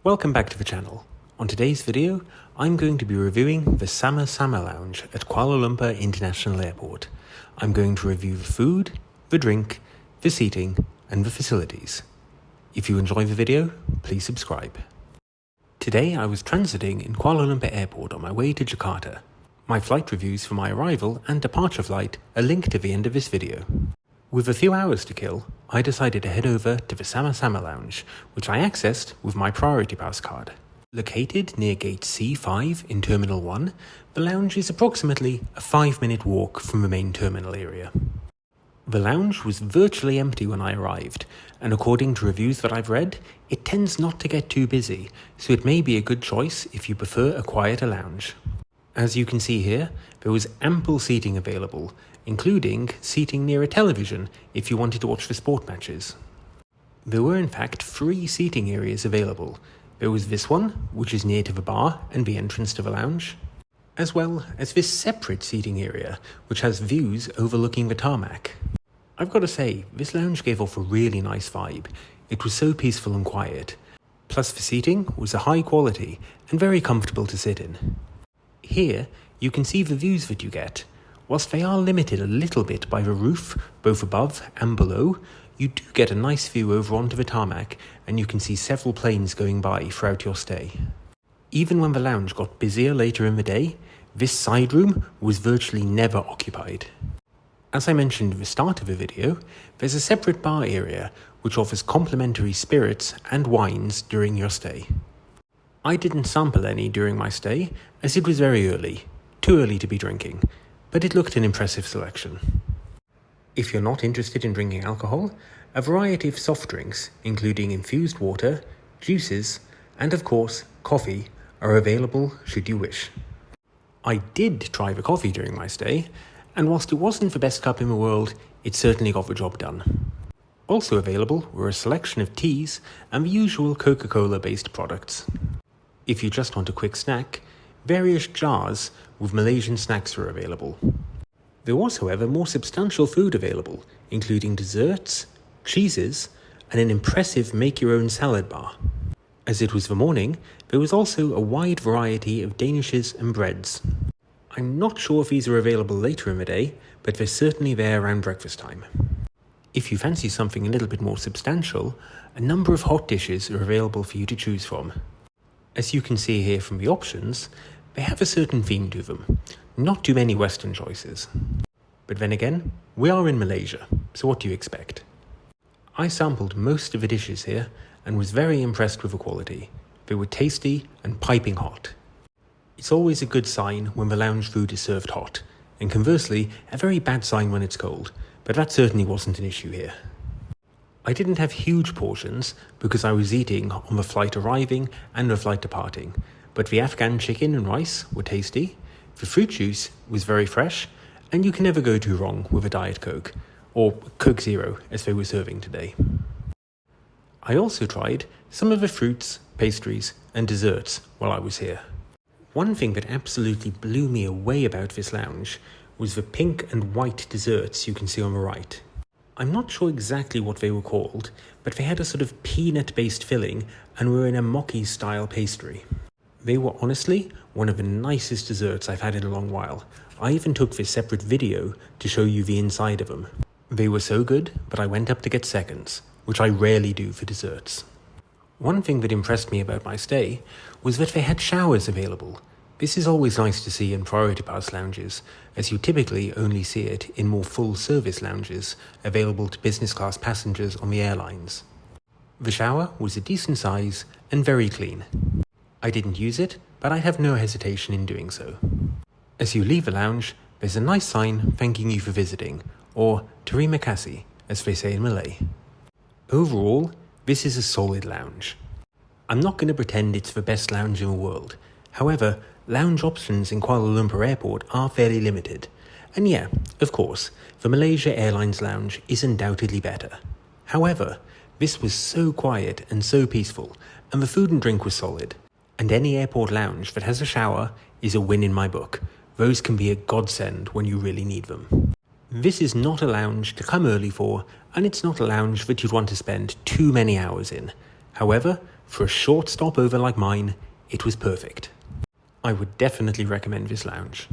Welcome back to the channel. On today's video, I'm going to be reviewing the Sama Lounge at Kuala Lumpur International Airport. I'm going to review the food, the drink, the seating, and the facilities. If you enjoy the video, please subscribe. Today I was transiting in Kuala Lumpur Airport on my way to Jakarta. My flight reviews for my arrival and departure flight are linked at the end of this video. With a few hours to kill, I decided to head over to the Sama Lounge, which I accessed with my Priority Pass card. Located near Gate C5 in Terminal 1, the lounge is approximately a 5-minute walk from the main terminal area. The lounge was virtually empty when I arrived, and according to reviews that I've read, it tends not to get too busy, so it may be a good choice if you prefer a quieter lounge. As you can see here, there was ample seating available, including seating near a television if you wanted to watch the sport matches. There were in fact 3 seating areas available. There was this one, which is near to the bar and the entrance to the lounge, as well as this separate seating area, which has views overlooking the tarmac. I've got to say, this lounge gave off a really nice vibe. It was so peaceful and quiet. Plus the seating was a high quality and very comfortable to sit in. Here, you can see the views that you get. Whilst they are limited a little bit by the roof, both above and below, you do get a nice view over onto the tarmac, and you can see several planes going by throughout your stay. Even when the lounge got busier later in the day, this side room was virtually never occupied. As I mentioned at the start of the video, there's a separate bar area which offers complimentary spirits and wines during your stay. I didn't sample any during my stay, as it was very early, too early to be drinking, but it looked an impressive selection. If you're not interested in drinking alcohol, a variety of soft drinks, including infused water, juices, and of course, coffee, are available should you wish. I did try the coffee during my stay, and whilst it wasn't the best cup in the world, it certainly got the job done. Also available were a selection of teas and the usual Coca-Cola based products. If you just want a quick snack, various jars with Malaysian snacks were available. There was, however, more substantial food available, including desserts, cheeses, and an impressive make-your-own salad bar. As it was the morning, there was also a wide variety of danishes and breads. I'm not sure if these are available later in the day, but they're certainly there around breakfast time. If you fancy something a little bit more substantial, a number of hot dishes are available for you to choose from. As you can see here from the options, they have a certain theme to them, not too many Western choices. But then again, we are in Malaysia, so what do you expect? I sampled most of the dishes here and was very impressed with the quality. They were tasty and piping hot. It's always a good sign when the lounge food is served hot, and conversely, a very bad sign when it's cold, but that certainly wasn't an issue here. I didn't have huge portions because I was eating on the flight arriving and the flight departing, but the Afghan chicken and rice were tasty, the fruit juice was very fresh, and you can never go too wrong with a Diet Coke, or Coke Zero as they were serving today. I also tried some of the fruits, pastries, and desserts while I was here. One thing that absolutely blew me away about this lounge was the pink and white desserts you can see on the right. I'm not sure exactly what they were called, but they had a sort of peanut-based filling and were in a mochi-style pastry. They were honestly one of the nicest desserts I've had in a long while. I even took this separate video to show you the inside of them. They were so good that I went up to get seconds, which I rarely do for desserts. One thing that impressed me about my stay was that they had showers available. This is always nice to see in Priority Pass lounges, as you typically only see it in more full-service lounges available to business class passengers on the airlines. The shower was a decent size and very clean. I didn't use it, but I have no hesitation in doing so. As you leave the lounge, there's a nice sign thanking you for visiting, or terima kasih, as they say in Malay. Overall, this is a solid lounge. I'm not going to pretend it's the best lounge in the world. However, lounge options in Kuala Lumpur Airport are fairly limited. And yeah, of course, the Malaysia Airlines Lounge is undoubtedly better. However, this was so quiet and so peaceful, and the food and drink was solid. And any airport lounge that has a shower is a win in my book. Those can be a godsend when you really need them. This is not a lounge to come early for, and it's not a lounge that you'd want to spend too many hours in. However, For a short stopover like mine, it was perfect. I would definitely recommend this lounge.